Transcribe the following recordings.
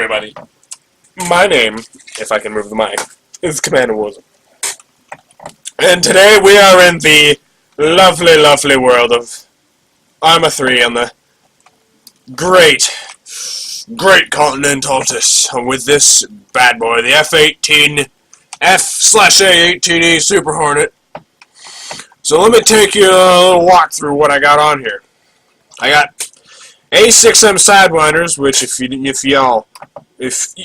everybody. My name, if I can move the mic, is CommanderWarzone. And today we are in the lovely, lovely world of ArmA 3 on the great continent Altus with this bad boy, the F-18, F/A-18E Super Hornet. So let me take you a little walk through what I got on here. I got A6M Sidewinders, which if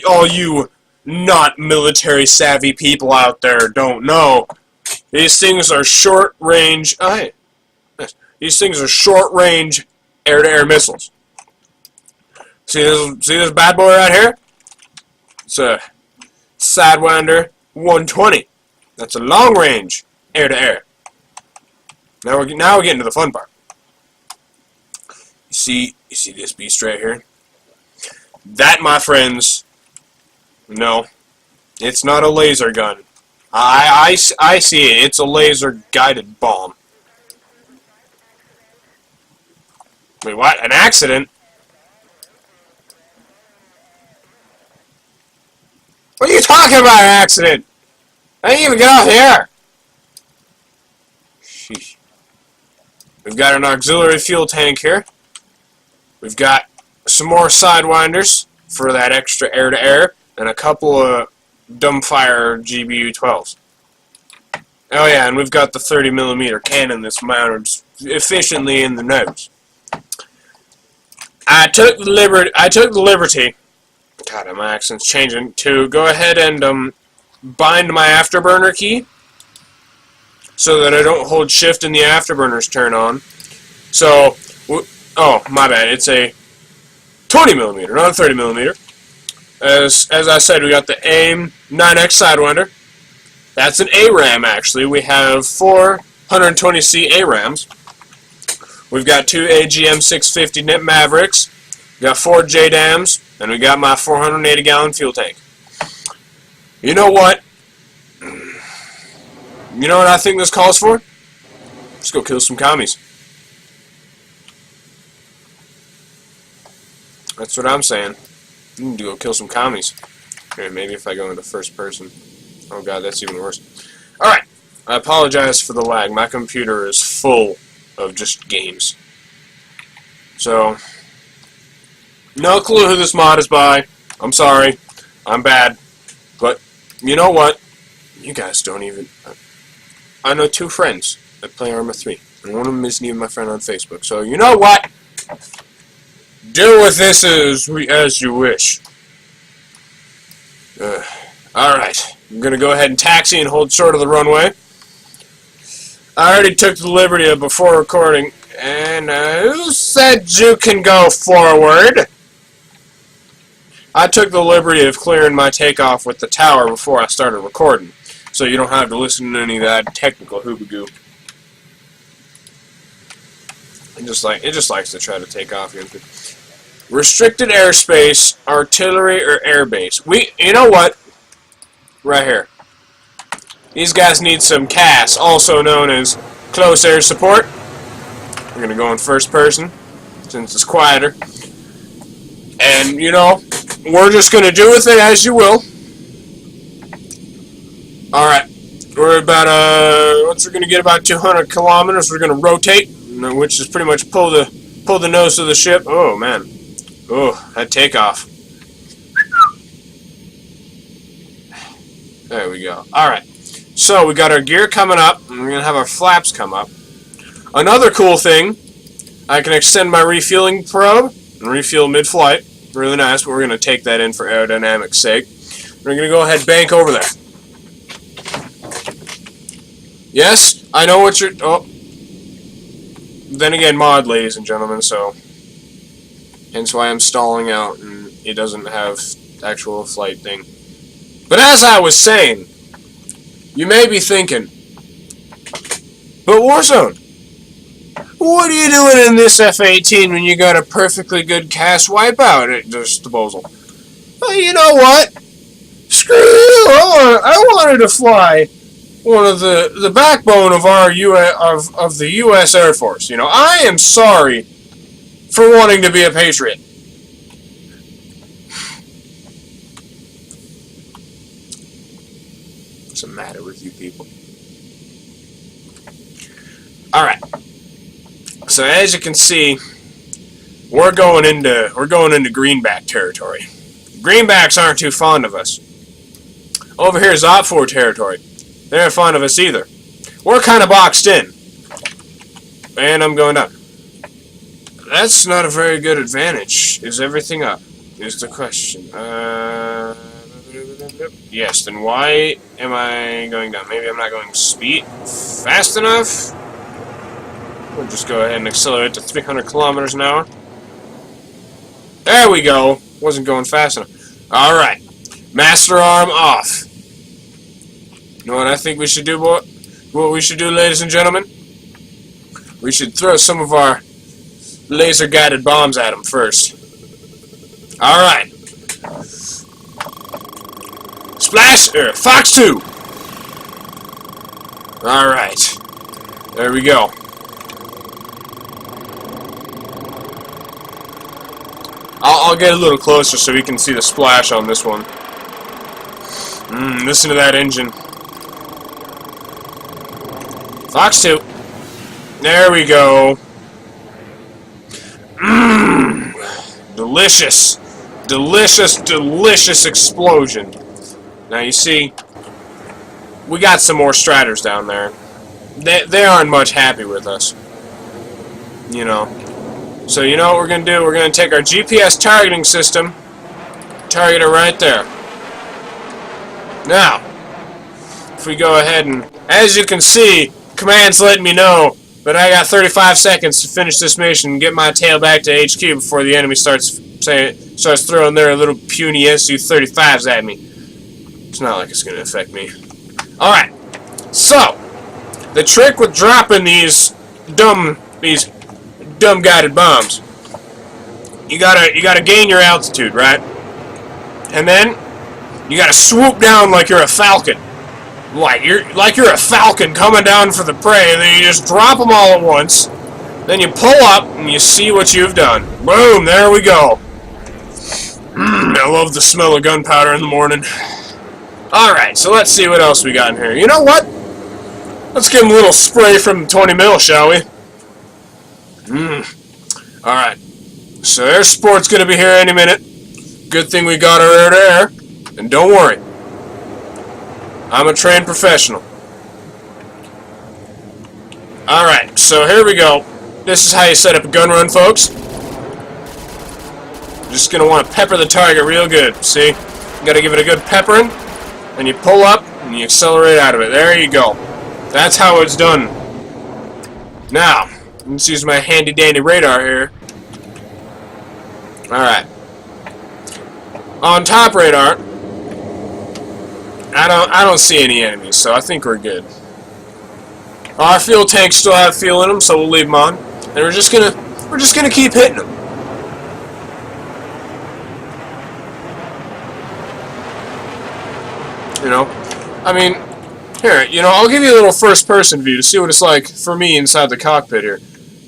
all you not military savvy people out there don't know, these things are short range. Oh, hey. These things are short range air-to-air missiles. See this bad boy right here? It's a Sidewinder 120. That's a long range air-to-air. Now we're getting to the fun part. You see this beast right here? That, my friends, no, it's not a laser gun. I see it. It's a laser guided bomb. Wait, what? An accident? What are you talking about, an accident? I didn't even get off the air. Sheesh. We've got an auxiliary fuel tank here. We've got some more Sidewinders for that extra air-to-air, and a couple of dumbfire GBU-12s. Oh yeah, and we've got the 30mm cannon that's mounted efficiently in the nose. I took the liberty. God, my accent's changing. To go ahead and bind my afterburner key so that I don't hold shift and the afterburners turn on. So, oh my bad. It's a 20mm, not a 30mm. As I said, we got the AIM 9X Sidewinder. That's an ARAM, actually. We have 420C ARAMs. We've got 2 AGM 650 Nip Mavericks. We got 4 JDAMs, and we got my 480-gallon fuel tank. You know what? You know what I think this calls for? Let's go kill some commies. That's what I'm saying. You need to go kill some commies. Here, maybe if I go into first person. Oh god, that's even worse. Alright, I apologize for the lag. My computer is full of just games. So, no clue who this mod is by. I'm sorry. I'm bad. But, you know what? You guys don't even... I know 2 friends that play ArmA 3. And one of them isn't even my friend on Facebook. So, you know what? Do with this as you wish. Alright. I'm going to go ahead and taxi and hold short of the runway. I already took the liberty of before recording. And who said you can go forward? I took the liberty of clearing my takeoff with the tower before I started recording. So you don't have to listen to any of that technical hoobagoo. It just likes to try to take off here. Restricted airspace, artillery, or airbase. You know what? Right here. These guys need some CAS, also known as close air support. We're going to go in first person, since it's quieter. And, you know, we're just going to do with it as you will. Alright. We're about, once we're going to get about 200 kilometers, we're going to rotate, which is pretty much pull the nose of the ship. Oh, man. Oh, that takeoff. There we go. Alright. So, we got our gear coming up, and we're going to have our flaps come up. Another cool thing, I can extend my refueling probe and refuel mid-flight. Really nice, but we're going to take that in for aerodynamics sake. We're going to go ahead and bank over there. Yes, I know what you're... Oh. Then again, mod, ladies and gentlemen, so... Hence why I'm stalling out, and it doesn't have actual flight thing. But as I was saying, you may be thinking, but Warzone, what are you doing in this F-18 when you got a perfectly good CAS wipeout at disposal? Well, you know what? Screw you! I wanted to fly one of the backbone of our of the U.S. Air Force. You know, I am sorry for wanting to be a patriot. What's the matter with you people? Alright. So as you can see, we're going into greenback territory. Greenbacks aren't too fond of us. Over here is Op4 territory. They aren't fond of us either. We're kind of boxed in. And I'm going down. That's not a very good advantage. Is everything up? Is the question. Yes, then why am I going down? Maybe I'm not going fast enough? We'll just go ahead and accelerate to 300 kilometers an hour. There we go. Wasn't going fast enough. Alright. Master arm off. You know what I think we should do, boy? What we should do, ladies and gentlemen? We should throw some of our laser-guided bombs at them first. Alright. Splash! Fox 2! Alright. There we go. I'll get a little closer so we can see the splash on this one. Listen to that engine. Fox 2. There we go. Delicious. Delicious, delicious explosion. Now you see, we got some more Straters down there. They aren't much happy with us. You know. So you know what we're going to do? We're going to take our GPS targeting system, target it right there. Now, if we go ahead and, as you can see, command's letting me know that I got 35 seconds to finish this mission and get my tail back to HQ before the enemy starts throwing their little puny Su-35s at me. It's not like it's going to affect me. Alright, so, the trick with dropping these dumb guided bombs, you gotta gain your altitude, right? And then you gotta swoop down like you're a falcon, like you're a falcon coming down for the prey, and then you just drop them all at once. Then you pull up and you see what you've done. Boom! There we go. I love the smell of gunpowder in the morning. All right, so let's see what else we got in here. You know what? Let's give them a little spray from 20 mil, shall we? Alright. So air support's gonna be here any minute. Good thing we got our air-to-air. And don't worry. I'm a trained professional. Alright, so here we go. This is how you set up a gun run, folks. Just gonna want to pepper the target real good. See? You gotta give it a good peppering. And you pull up and you accelerate out of it. There you go. That's how it's done. Now, let's use my handy-dandy radar here. Alright. On top radar, I don't see any enemies, so I think we're good. Our fuel tanks still have fuel in them, so we'll leave them on. And we're just gonna keep hitting them. You know? I mean, here, you know, I'll give you a little first-person view to see what it's like for me inside the cockpit here.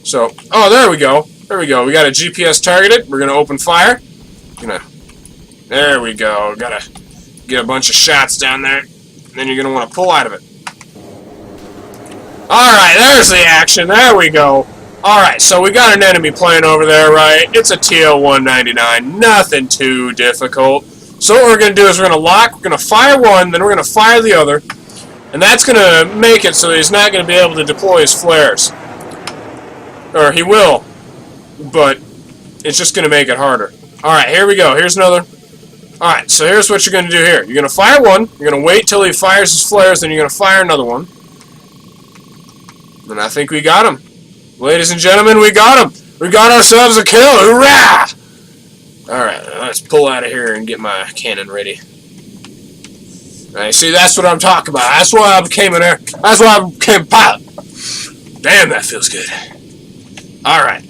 So, oh, there we go. There we go. We got a GPS targeted. We're going to open fire. There we go. Gotta get a bunch of shots down there. And then you're going to want to pull out of it. Alright, there's the action. There we go. Alright, so we got an enemy plane over there, right? It's a TL-199. Nothing too difficult. So what we're going to do is we're going to lock. We're going to fire one, then we're going to fire the other. And that's going to make it so he's not going to be able to deploy his flares. Or he will, but it's just going to make it harder. Alright, here we go. Here's another. Alright, so here's what you're going to do here. You're going to fire one. You're going to wait till he fires his flares, then you're going to fire another one. And I think we got him. Ladies and gentlemen, we got him. We got ourselves a kill. Hurrah! Alright, let's pull out of here and get my cannon ready. Alright, see, that's what I'm talking about. That's why I became an air. That's why I became a pilot. Damn, that feels good. Alright,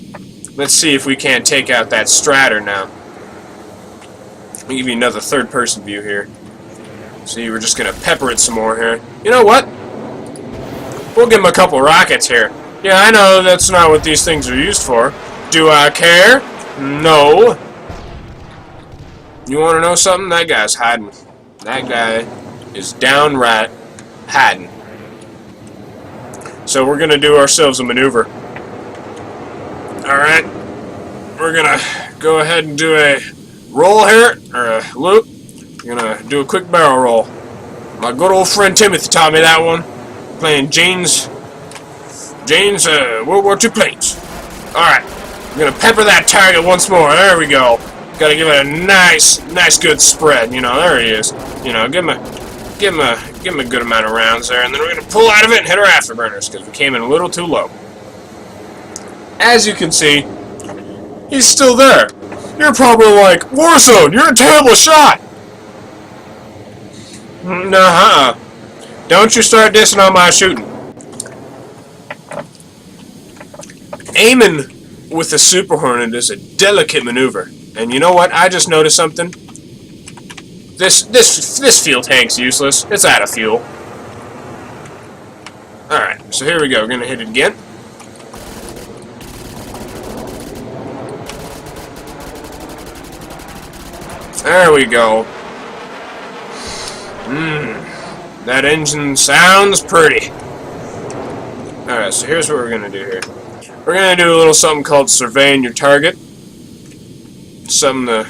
let's see if we can't take out that Stratter now. Let me give you another third-person view here. See, we're just going to pepper it some more here. You know what? We'll give him a couple rockets here. Yeah, I know that's not what these things are used for. Do I care? No. You want to know something? That guy's hiding. That guy is downright hiding. So we're gonna do ourselves a maneuver. Alright. We're gonna go ahead and do a roll here, or a loop. We're gonna do a quick barrel roll. My good old friend Timothy taught me that one. Playing Jane's World War II planes. Alright. We're gonna pepper that target once more. There we go. Gotta give it a nice good spread. You know, there he is. You know, give him a good amount of rounds there, and then we're gonna pull out of it and hit our afterburners because we came in a little too low. As you can see, he's still there. You're probably like, Warzone, you're a terrible shot. Nuh-uh. Don't you start dissing on my shooting. Aiming with the Super Hornet is a delicate maneuver. And you know what? I just noticed something. This fuel tank's useless. It's out of fuel. Alright, so here we go. We're gonna hit it again. There we go. That engine sounds pretty. Alright, so here's what we're gonna do here. We're gonna do a little something called surveying your target. Something the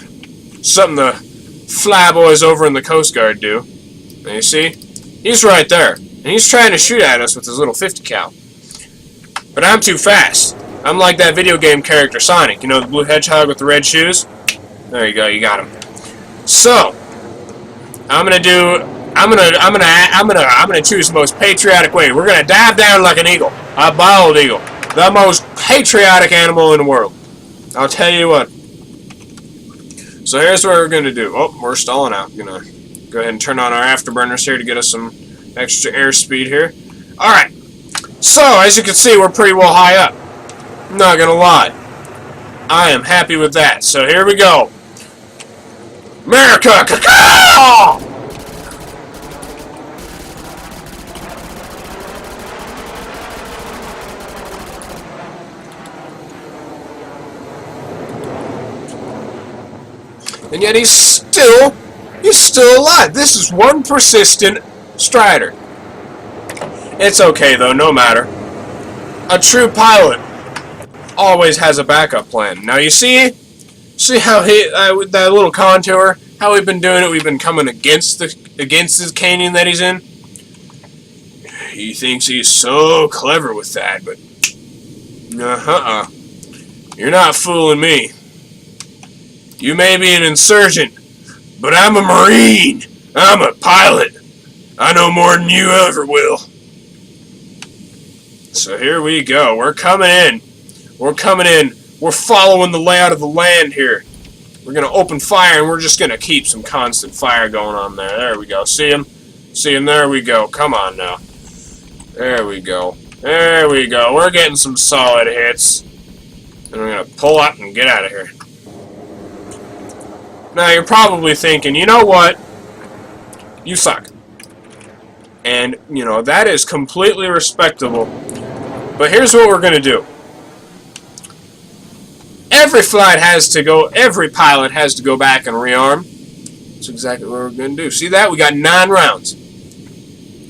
flyboys over in the Coast Guard do. And you see? He's right there. And he's trying to shoot at us with his little 50 cal. But I'm too fast. I'm like that video game character Sonic. You know, the blue hedgehog with the red shoes? There you go, you got him. So, I'm gonna choose the most patriotic way. We're gonna dive down like an eagle. A bald eagle. The most patriotic animal in the world. I'll tell you what. So here's what we're gonna do. Oh, we're stalling out. Gonna go ahead and turn on our afterburners here to get us some extra airspeed here. Alright. So, as you can see, we're pretty well high up. I'm not gonna lie. I am happy with that. So here we go. America! Caw-caw! And yet he's still alive. This is one persistent Strider. It's okay though, no matter. A true pilot always has a backup plan. Now you see how with that little contour, how we've been doing it. We've been coming against this canyon that he's in. He thinks he's so clever with that, but you're not fooling me. You may be an insurgent, but I'm a Marine. I'm a pilot. I know more than you ever will. So here we go. We're coming in. We're coming in. We're following the layout of the land here. We're going to open fire, and we're just going to keep some constant fire going on there. There we go. See him? See him? There we go. Come on now. There we go. There we go. We're getting some solid hits. And we're going to pull up and get out of here. Now, you're probably thinking, you know what? You suck. And, you know, that is completely respectable. But here's what we're going to do. Every pilot has to go back and rearm. That's exactly what we're going to do. See that? We got 9 rounds.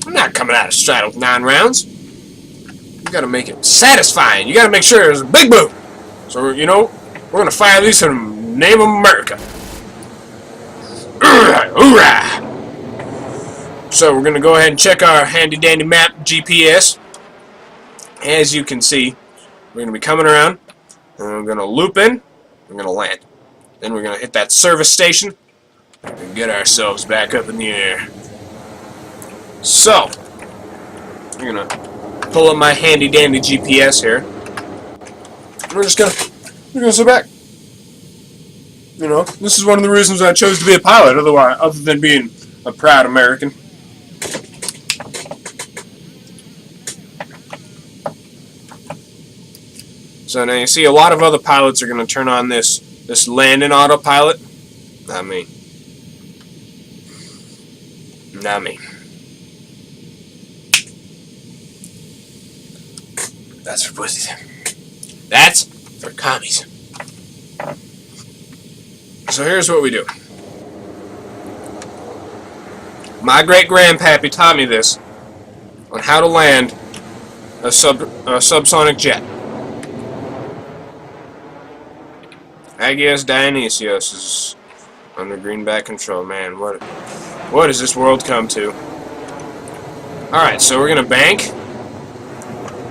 I'm not coming out of stride with 9 rounds. You got to make it satisfying. You got to make sure there's a big boom. So, you know, we're going to fire these in the name of America. Hoorah! So we're going to go ahead and check our handy-dandy map GPS. As you can see, we're going to be coming around, and we're going to loop in, we're going to land. Then we're going to hit that service station, and get ourselves back up in the air. So, I'm going to pull up my handy-dandy GPS here. And we're going to sit back. You know, this is one of the reasons I chose to be a pilot, other than being a proud American. So now you see a lot of other pilots are going to turn on this landing autopilot. Not me. Not me. That's for pussies. That's for commies. So here's what we do. My great-grandpappy taught me this. on how to land a subsonic jet. Agios Dionysios is under greenback control. Man, what has this world come to? Alright, so we're gonna bank.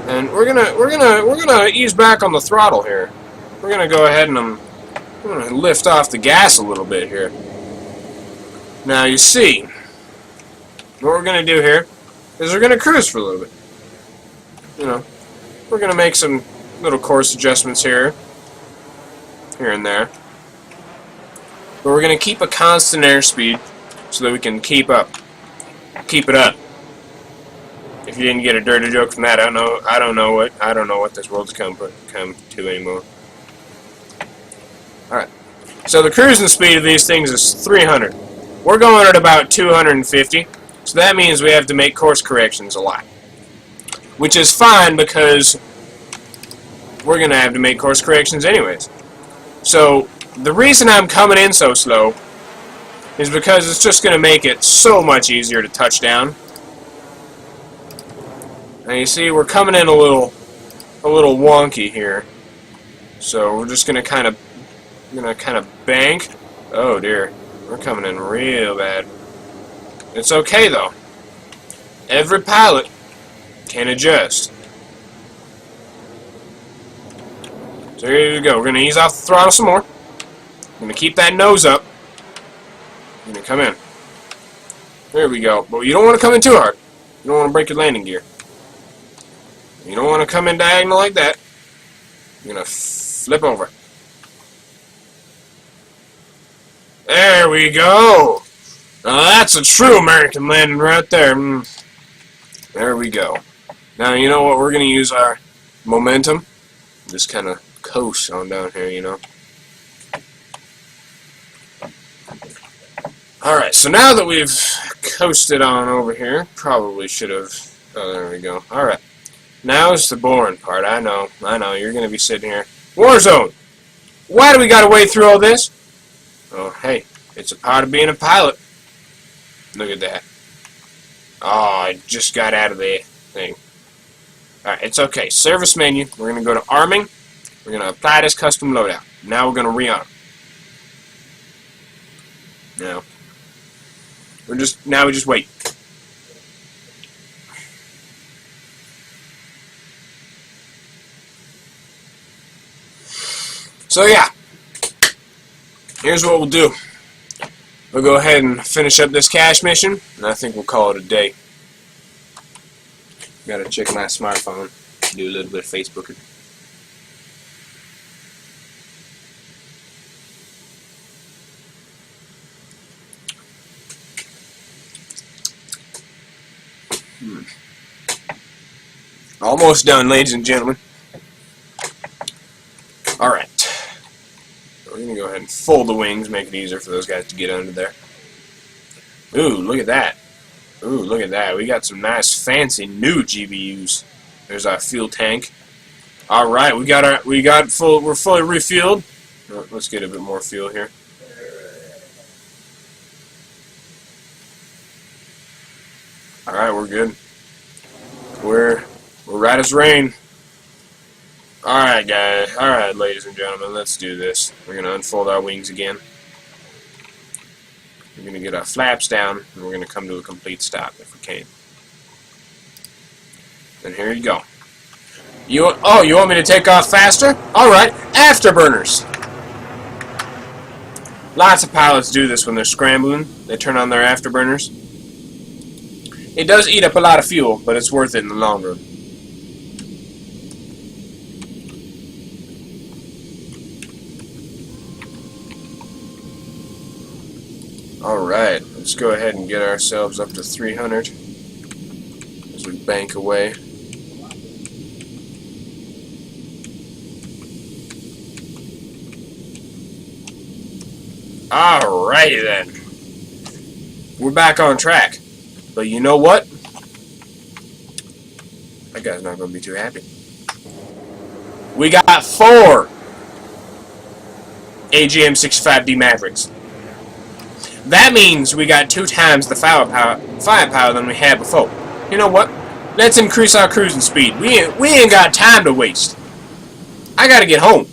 And we're gonna ease back on the throttle here. We're gonna go ahead and we're gonna lift off the gas a little bit here. Now you see, what we're gonna do here is we're gonna cruise for a little bit. You know, we're gonna make some little course adjustments here and there. But we're gonna keep a constant airspeed so that we can keep it up. If you didn't get a dirty joke from that, I don't know what this world's come to anymore. All right. So the cruising speed of these things is 300. We're going at about 250. So that means we have to make course corrections a lot. Which is fine because we're going to have to make course corrections anyways. So the reason I'm coming in so slow is because it's just going to make it so much easier to touch down. Now you see we're coming in a little wonky here. So we're just going to kind of bank. Oh dear. We're coming in real bad. It's okay though. Every pilot can adjust. So here we go. We're going to ease off the throttle some more. We're going to keep that nose up. We're going to come in. There we go. But you don't want to come in too hard. You don't want to break your landing gear. You don't want to come in diagonal like that. You're going to flip over. There we go. Now that's a true American landing right there. There we go. Now you know what? We're going to use our momentum. Just kind of coast on down here, you know. Alright, so now that we've coasted on over here, probably should have... Oh, there we go. Alright. Now is the boring part. I know. You're going to be sitting here. Warzone! Why do we got to wade through all this? Oh, hey. It's a part of being a pilot. Look at that. Oh, I just got out of the thing. Alright, it's okay. Service menu. We're going to go to arming. We're going to apply this custom loadout. Now we're going to rearm. Now we just wait. So yeah, here's what we'll do. We'll go ahead and finish up this cache mission, and I think we'll call it a day. Gotta check my smartphone, do a little bit of Facebooking. Almost done, ladies and gentlemen. Alright. We're going to go ahead and fold the wings, make it easier for those guys to get under there. Ooh, look at that. Ooh, look at that. We got some nice, fancy, new GBUs. There's our fuel tank. Alright, we're fully refueled. Let's get a bit more fuel here. Alright, we're good. We're right as rain. Alright, guys. Alright, ladies and gentlemen, let's do this. We're going to unfold our wings again. We're going to get our flaps down, and we're going to come to a complete stop if we can. And here you go. You want me to take off faster? Alright, afterburners. Lots of pilots do this when they're scrambling. They turn on their afterburners. It does eat up a lot of fuel, but it's worth it in the long run. Alright, let's go ahead and get ourselves up to 300 as we bank away. Alrighty then. We're back on track. But you know what? That guy's not going to be too happy. We got 4 AGM-65D Mavericks. That means we got 2 times the firepower than we had before. You know what? Let's increase our cruising speed. We ain't got time to waste. I gotta get home.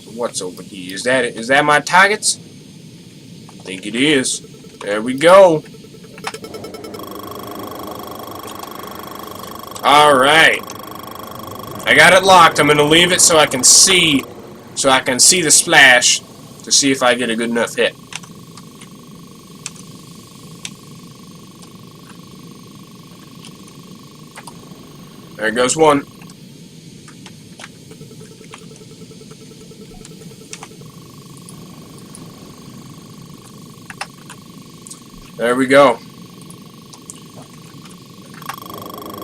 So what's over here? Is that my targets? I think it is. There we go. Alright. I got it locked. I'm gonna leave it so I can see the splash to see if I get a good enough hit. There goes one. There we go.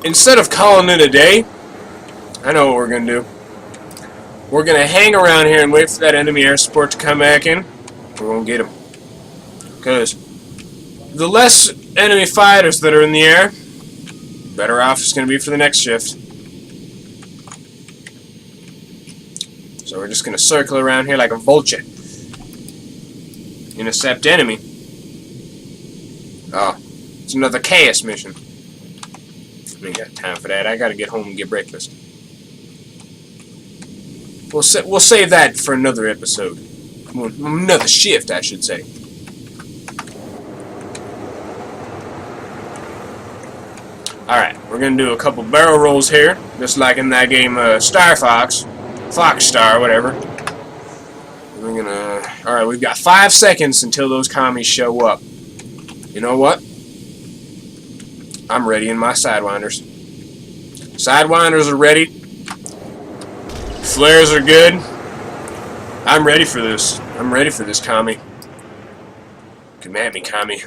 Instead of calling it a day, I know what we're going to do. We're going to hang around here and wait for that enemy air support to come back in. We won't get him. Because the less enemy fighters that are in the air, better off it's going to be for the next shift. So we're just going to circle around here like a vulture. Intercept enemy. Oh, it's another chaos mission. I ain't got time for that. I gotta get home and get breakfast. We'll save that for another episode. Another shift, I should say. Alright, we're gonna do a couple barrel rolls here, just like in that game Star Fox. Fox Star, whatever. We're gonna... Alright, we've got 5 seconds until those commies show up. You know what? I'm ready in my Sidewinders. Sidewinders are ready. Flares are good. I'm ready for this. I'm ready for this, commie. Come at me, commie.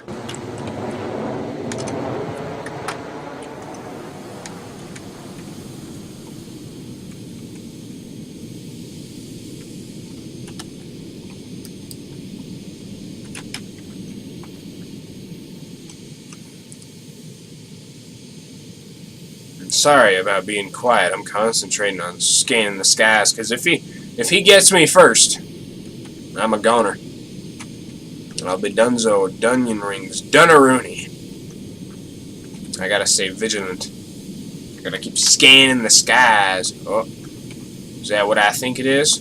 Sorry about being quiet. I'm concentrating on scanning the skies, because if he gets me first, I'm a goner. And I'll be dunzo, dunion rings, Dunnaroony. I gotta stay vigilant. I gotta keep scanning the skies. Oh, is that what I think it is?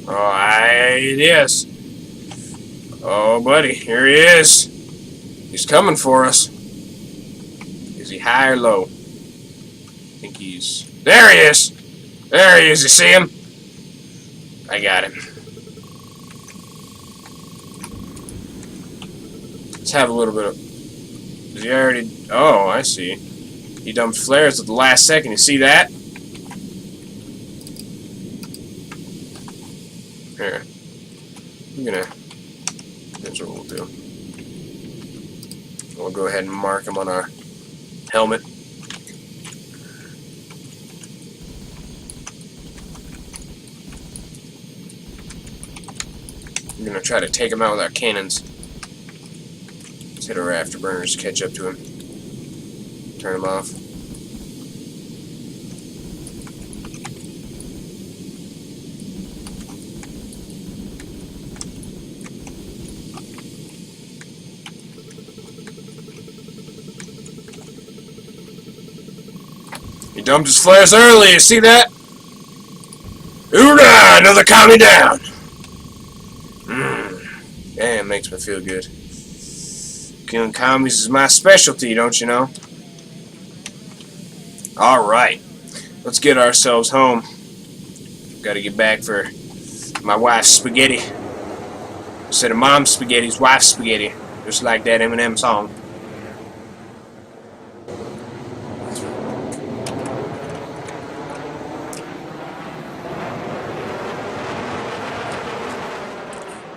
Oh, it is. Oh, buddy, here he is. He's coming for us. Is he high or low? I think he's... There he is! There he is, you see him? I got him. Let's have a little bit of... Does he already... Oh, I see. He dumped flares at the last second. You see that? Here. I'm gonna... That's what we'll do. We'll go ahead and mark him on our helmet. We're gonna try to take him out with our cannons. Let's hit our afterburners, catch up to him. Turn him off. He dumped his flares early, you see that? Hoorah! Another commie down! Damn, makes me feel good. Killing commies is my specialty, don't you know? Alright. Let's get ourselves home. Gotta get back for my wife's spaghetti. Instead of mom's spaghetti, it's wife's spaghetti. Just like that Eminem song.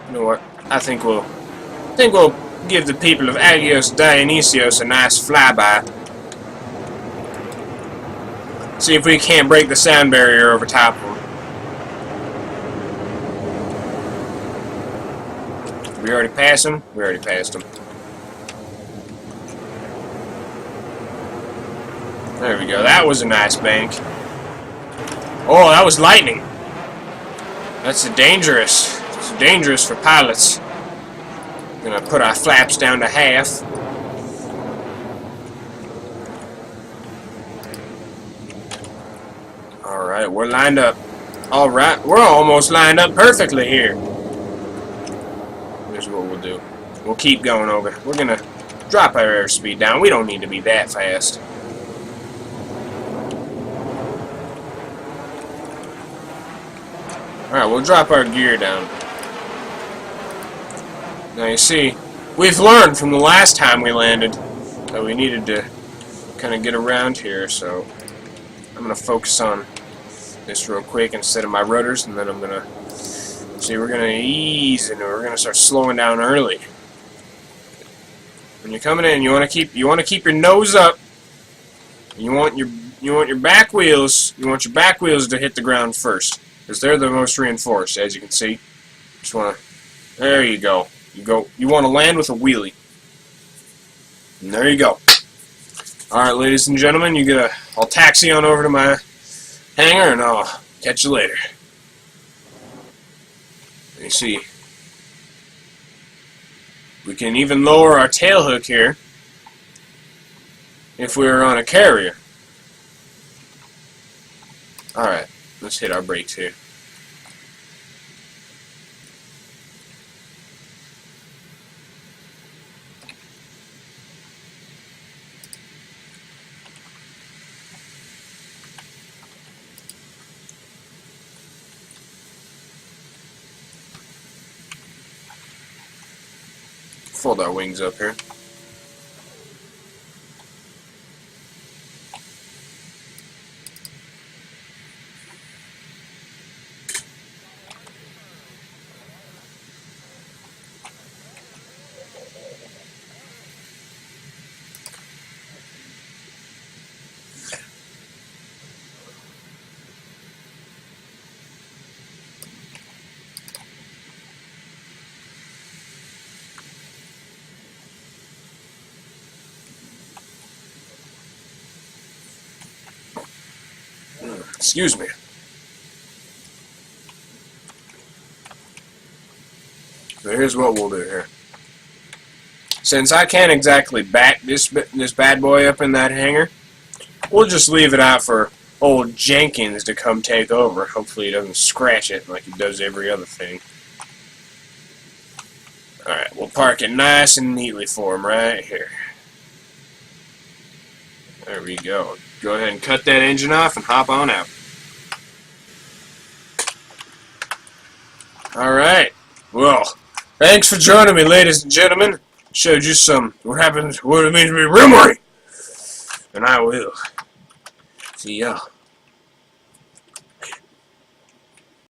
You know what? I think we'll give the people of Agios Dionysios a nice flyby. See if we can't break the sound barrier over top of them. We already passed them? We already passed them. There we go. That was a nice bank. Oh, that was lightning. That's dangerous. It's dangerous for pilots. Gonna put our flaps down to half. Alright, we're lined up. Alright, we're almost lined up perfectly here. Here's what we'll do. We'll keep going over. We're gonna drop our airspeed down. We don't need to be that fast. Alright, we'll drop our gear down. Now you see, we've learned from the last time we landed that we needed to kind of get around here, so I'm going to focus on this real quick instead of my rudders, and then I'm going to see, we're going to ease into it. We're going to start slowing down early. When you're coming in, you want to keep your nose up. You want your back wheels to hit the ground first, because they're the most reinforced, as you can see. Just want to, there you go. You want to land with a wheelie. And there you go. Alright, ladies and gentlemen, I'll taxi on over to my hangar and I'll catch you later. You see, we can even lower our tail hook here if we were on a carrier. Alright, let's hit our brakes here. Fold our wings up here. Excuse me. So here's what we'll do here. Since I can't exactly back this bad boy up in that hangar, we'll just leave it out for old Jenkins to come take over. Hopefully he doesn't scratch it like he does every other thing. Alright, we'll park it nice and neatly for him right here. There we go. Go ahead and cut that engine off and hop on out. Alright. Well, thanks for joining me, ladies and gentlemen. Showed you what it means to be remory. And I will see y'all.